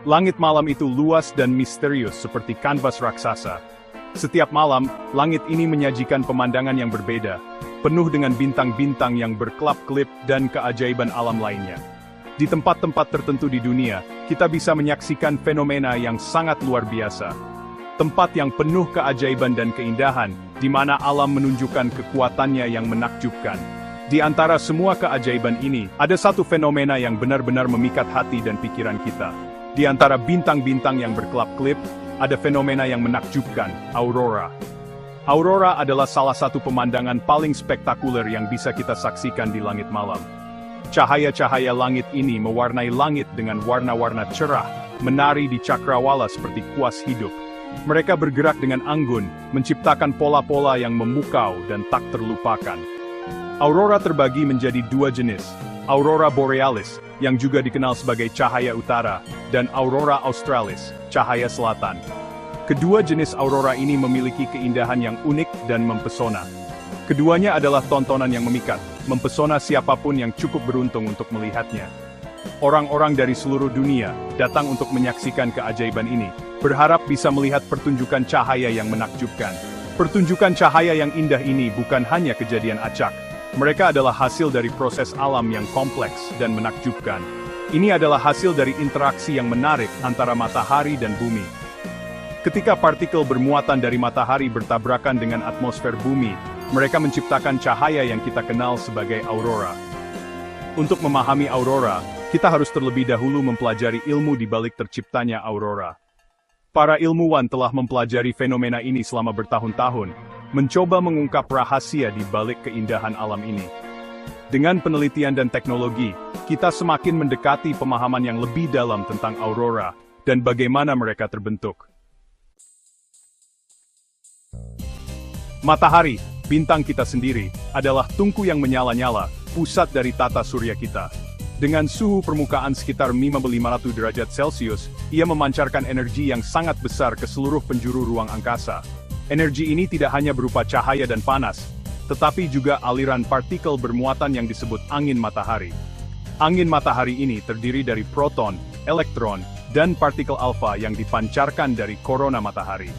Langit malam itu luas dan misterius seperti kanvas raksasa. Setiap malam, langit ini menyajikan pemandangan yang berbeda, penuh dengan bintang-bintang yang berkelap-kelip dan keajaiban alam lainnya. Di tempat-tempat tertentu di dunia, kita bisa menyaksikan fenomena yang sangat luar biasa. Tempat yang penuh keajaiban dan keindahan, di mana alam menunjukkan kekuatannya yang menakjubkan. Di antara semua keajaiban ini, ada satu fenomena yang benar-benar memikat hati dan pikiran kita. Di antara bintang-bintang yang berkelap-kelip, ada fenomena yang menakjubkan, aurora. Aurora adalah salah satu pemandangan paling spektakuler yang bisa kita saksikan di langit malam. Cahaya-cahaya langit ini mewarnai langit dengan warna-warna cerah, menari di cakrawala seperti kuas hidup. Mereka bergerak dengan anggun, menciptakan pola-pola yang memukau dan tak terlupakan. Aurora terbagi menjadi dua jenis, aurora borealis, yang juga dikenal sebagai cahaya utara, dan aurora australis, cahaya selatan. Kedua jenis aurora ini memiliki keindahan yang unik dan mempesona. Keduanya adalah tontonan yang memikat, mempesona siapapun yang cukup beruntung untuk melihatnya. Orang-orang dari seluruh dunia datang untuk menyaksikan keajaiban ini, berharap bisa melihat pertunjukan cahaya yang menakjubkan. Pertunjukan cahaya yang indah ini bukan hanya kejadian acak. Mereka adalah hasil dari proses alam yang kompleks dan menakjubkan. Ini adalah hasil dari interaksi yang menarik antara matahari dan bumi. Ketika partikel bermuatan dari matahari bertabrakan dengan atmosfer bumi, mereka menciptakan cahaya yang kita kenal sebagai aurora. Untuk memahami aurora, kita harus terlebih dahulu mempelajari ilmu di balik terciptanya aurora. Para ilmuwan telah mempelajari fenomena ini selama bertahun-tahun, mencoba mengungkap rahasia di balik keindahan alam ini. Dengan penelitian dan teknologi, kita semakin mendekati pemahaman yang lebih dalam tentang aurora dan bagaimana mereka terbentuk. Matahari, bintang kita sendiri, adalah tungku yang menyala-nyala, pusat dari tata surya kita. Dengan suhu permukaan sekitar 500 derajat Celcius, ia memancarkan energi yang sangat besar ke seluruh penjuru ruang angkasa. Energi ini tidak hanya berupa cahaya dan panas, tetapi juga aliran partikel bermuatan yang disebut angin matahari. Angin matahari ini terdiri dari proton, elektron, dan partikel alfa yang dipancarkan dari korona matahari.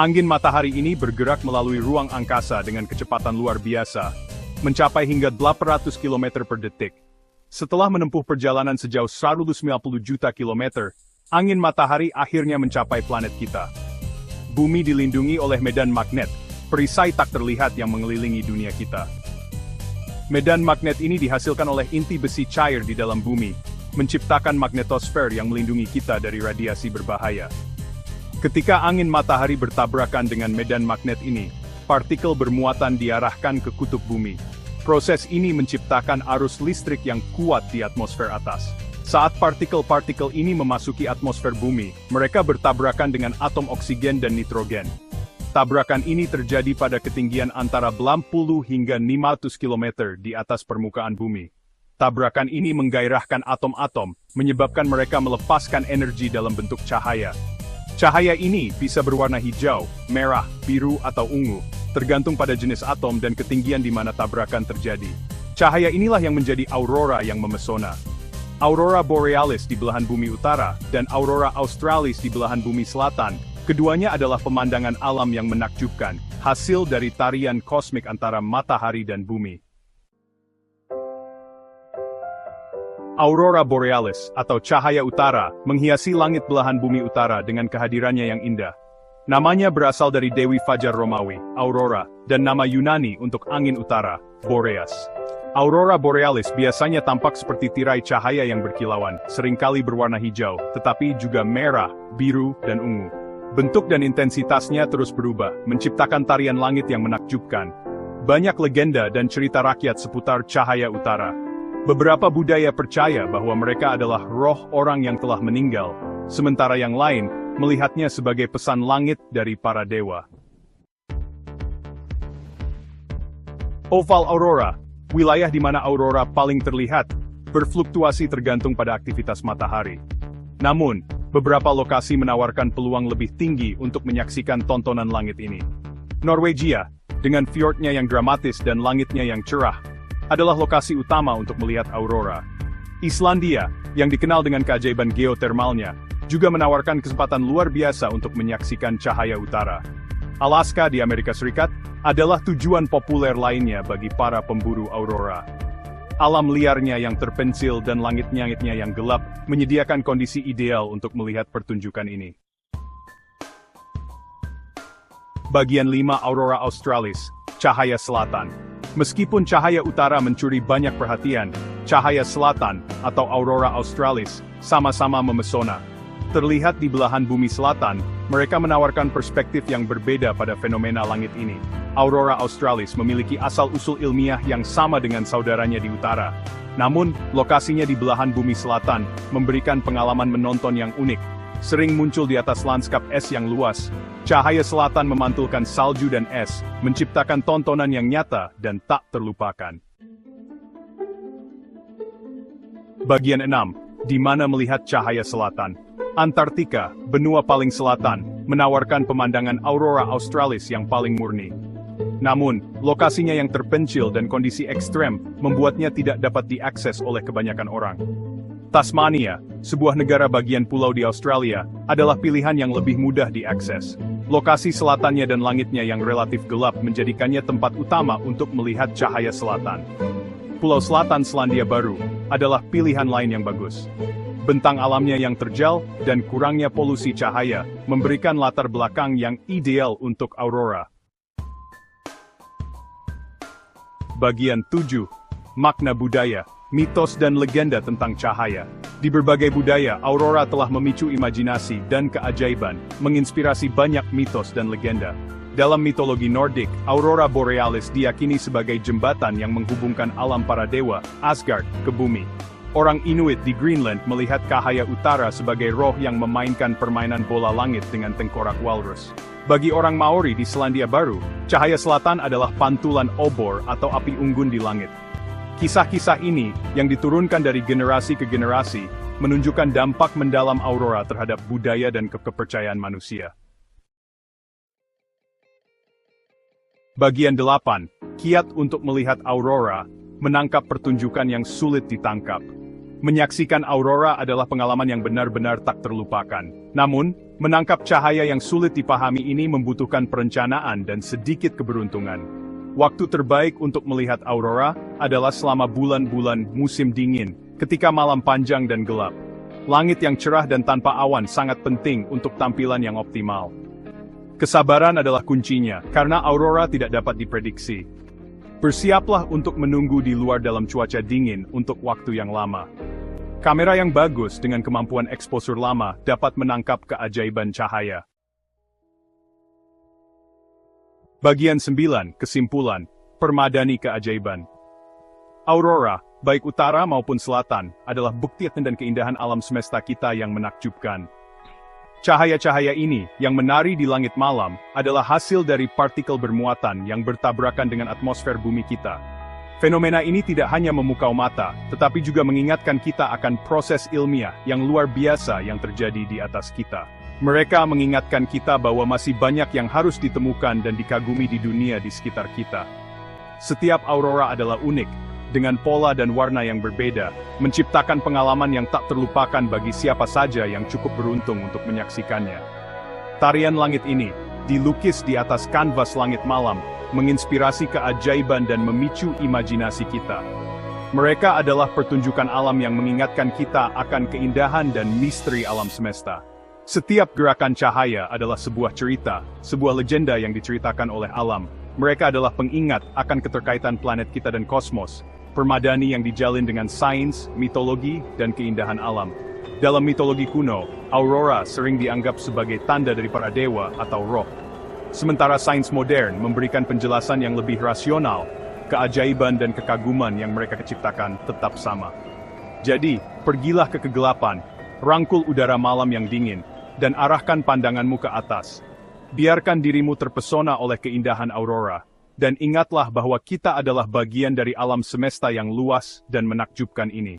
Angin matahari ini bergerak melalui ruang angkasa dengan kecepatan luar biasa, mencapai hingga 800 km per detik. Setelah menempuh perjalanan sejauh 190 juta kilometer, angin matahari akhirnya mencapai planet kita. Bumi dilindungi oleh medan magnet, perisai tak terlihat yang mengelilingi dunia kita. Medan magnet ini dihasilkan oleh inti besi cair di dalam bumi, menciptakan magnetosfer yang melindungi kita dari radiasi berbahaya. Ketika angin matahari bertabrakan dengan medan magnet ini, partikel bermuatan diarahkan ke kutub bumi. Proses ini menciptakan arus listrik yang kuat di atmosfer atas. Saat partikel-partikel ini memasuki atmosfer bumi, mereka bertabrakan dengan atom oksigen dan nitrogen. Tabrakan ini terjadi pada ketinggian antara 80 hingga 500 km di atas permukaan bumi. Tabrakan ini menggairahkan atom-atom, menyebabkan mereka melepaskan energi dalam bentuk cahaya. Cahaya ini bisa berwarna hijau, merah, biru, atau ungu, tergantung pada jenis atom dan ketinggian di mana tabrakan terjadi. Cahaya inilah yang menjadi aurora yang memesona. Aurora borealis di belahan bumi utara, dan aurora australis di belahan bumi selatan, keduanya adalah pemandangan alam yang menakjubkan, hasil dari tarian kosmik antara matahari dan bumi. Aurora borealis, atau cahaya utara, menghiasi langit belahan bumi utara dengan kehadirannya yang indah. Namanya berasal dari Dewi Fajar Romawi, Aurora, dan nama Yunani untuk angin utara, Boreas. Aurora borealis biasanya tampak seperti tirai cahaya yang berkilauan, seringkali berwarna hijau, tetapi juga merah, biru, dan ungu. Bentuk dan intensitasnya terus berubah, menciptakan tarian langit yang menakjubkan. Banyak legenda dan cerita rakyat seputar cahaya utara. Beberapa budaya percaya bahwa mereka adalah roh orang yang telah meninggal, sementara yang lain melihatnya sebagai pesan langit dari para dewa. Oval aurora, wilayah di mana aurora paling terlihat, berfluktuasi tergantung pada aktivitas matahari. Namun, beberapa lokasi menawarkan peluang lebih tinggi untuk menyaksikan tontonan langit ini. Norwegia, dengan fjordnya yang dramatis dan langitnya yang cerah, adalah lokasi utama untuk melihat aurora. Islandia, yang dikenal dengan keajaiban geotermalnya, juga menawarkan kesempatan luar biasa untuk menyaksikan cahaya utara. Alaska di Amerika Serikat adalah tujuan populer lainnya bagi para pemburu aurora. Alam liarnya yang terpencil dan langit-langitnya yang gelap menyediakan kondisi ideal untuk melihat pertunjukan ini. Bagian 5 Aurora Australis, cahaya selatan. Meskipun cahaya utara mencuri banyak perhatian, cahaya selatan atau Aurora Australis sama-sama memesona. Terlihat di belahan bumi selatan, mereka menawarkan perspektif yang berbeda pada fenomena langit ini. Aurora Australis memiliki asal-usul ilmiah yang sama dengan saudaranya di utara. Namun, lokasinya di belahan bumi selatan memberikan pengalaman menonton yang unik. Sering muncul di atas lanskap es yang luas. Cahaya selatan memantulkan salju dan es, menciptakan tontonan yang nyata dan tak terlupakan. Bagian 6. Di mana melihat cahaya selatan. Antartika, benua paling selatan, menawarkan pemandangan Aurora Australis yang paling murni. Namun, lokasinya yang terpencil dan kondisi ekstrem membuatnya tidak dapat diakses oleh kebanyakan orang. Tasmania, sebuah negara bagian pulau di Australia, adalah pilihan yang lebih mudah diakses. Lokasi selatannya dan langitnya yang relatif gelap menjadikannya tempat utama untuk melihat cahaya selatan. Pulau Selatan Selandia Baru adalah pilihan lain yang bagus. Bentang alamnya yang terjal dan kurangnya polusi cahaya memberikan latar belakang yang ideal untuk aurora. Bagian 7. Makna budaya, mitos dan legenda tentang cahaya. Di berbagai budaya, aurora telah memicu imajinasi dan keajaiban, menginspirasi banyak mitos dan legenda. Dalam mitologi Nordik, Aurora Borealis diyakini sebagai jembatan yang menghubungkan alam para dewa, Asgard, ke bumi. Orang Inuit di Greenland melihat cahaya utara sebagai roh yang memainkan permainan bola langit dengan tengkorak walrus. Bagi orang Maori di Selandia Baru, cahaya selatan adalah pantulan obor atau api unggun di langit. Kisah-kisah ini, yang diturunkan dari generasi ke generasi, menunjukkan dampak mendalam aurora terhadap budaya dan kepercayaan manusia. Bagian 8. Kiat untuk melihat aurora, menangkap pertunjukan yang sulit ditangkap. Menyaksikan aurora adalah pengalaman yang benar-benar tak terlupakan. Namun, menangkap cahaya yang sulit dipahami ini membutuhkan perencanaan dan sedikit keberuntungan. Waktu terbaik untuk melihat aurora adalah selama bulan-bulan musim dingin, ketika malam panjang dan gelap. Langit yang cerah dan tanpa awan sangat penting untuk tampilan yang optimal. Kesabaran adalah kuncinya, karena aurora tidak dapat diprediksi. Bersiaplah untuk menunggu di luar dalam cuaca dingin untuk waktu yang lama. Kamera yang bagus dengan kemampuan eksposur lama dapat menangkap keajaiban cahaya. Bagian 9. Kesimpulan, permadani keajaiban. Aurora, baik utara maupun selatan, adalah bukti dan keindahan alam semesta kita yang menakjubkan. Cahaya-cahaya ini, yang menari di langit malam, adalah hasil dari partikel bermuatan yang bertabrakan dengan atmosfer bumi kita. Fenomena ini tidak hanya memukau mata, tetapi juga mengingatkan kita akan proses ilmiah yang luar biasa yang terjadi di atas kita. Mereka mengingatkan kita bahwa masih banyak yang harus ditemukan dan dikagumi di dunia di sekitar kita. Setiap aurora adalah unik, dengan pola dan warna yang berbeda, menciptakan pengalaman yang tak terlupakan bagi siapa saja yang cukup beruntung untuk menyaksikannya. Tarian langit ini, dilukis di atas kanvas langit malam, menginspirasi keajaiban dan memicu imajinasi kita. Mereka adalah pertunjukan alam yang mengingatkan kita akan keindahan dan misteri alam semesta. Setiap gerakan cahaya adalah sebuah cerita, sebuah legenda yang diceritakan oleh alam. Mereka adalah pengingat akan keterkaitan planet kita dan kosmos, permadani yang dijalin dengan sains, mitologi, dan keindahan alam. Dalam mitologi kuno, aurora sering dianggap sebagai tanda dari para dewa atau roh. Sementara sains modern memberikan penjelasan yang lebih rasional, keajaiban dan kekaguman yang mereka ciptakan tetap sama. Jadi, pergilah ke kegelapan, rangkul udara malam yang dingin, dan arahkan pandanganmu ke atas. Biarkan dirimu terpesona oleh keindahan aurora, dan ingatlah bahwa kita adalah bagian dari alam semesta yang luas dan menakjubkan ini.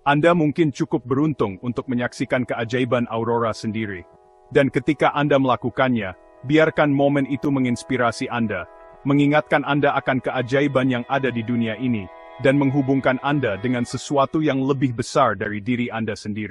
Anda mungkin cukup beruntung untuk menyaksikan keajaiban aurora sendiri. Dan ketika Anda melakukannya, biarkan momen itu menginspirasi Anda, mengingatkan Anda akan keajaiban yang ada di dunia ini, dan menghubungkan Anda dengan sesuatu yang lebih besar dari diri Anda sendiri.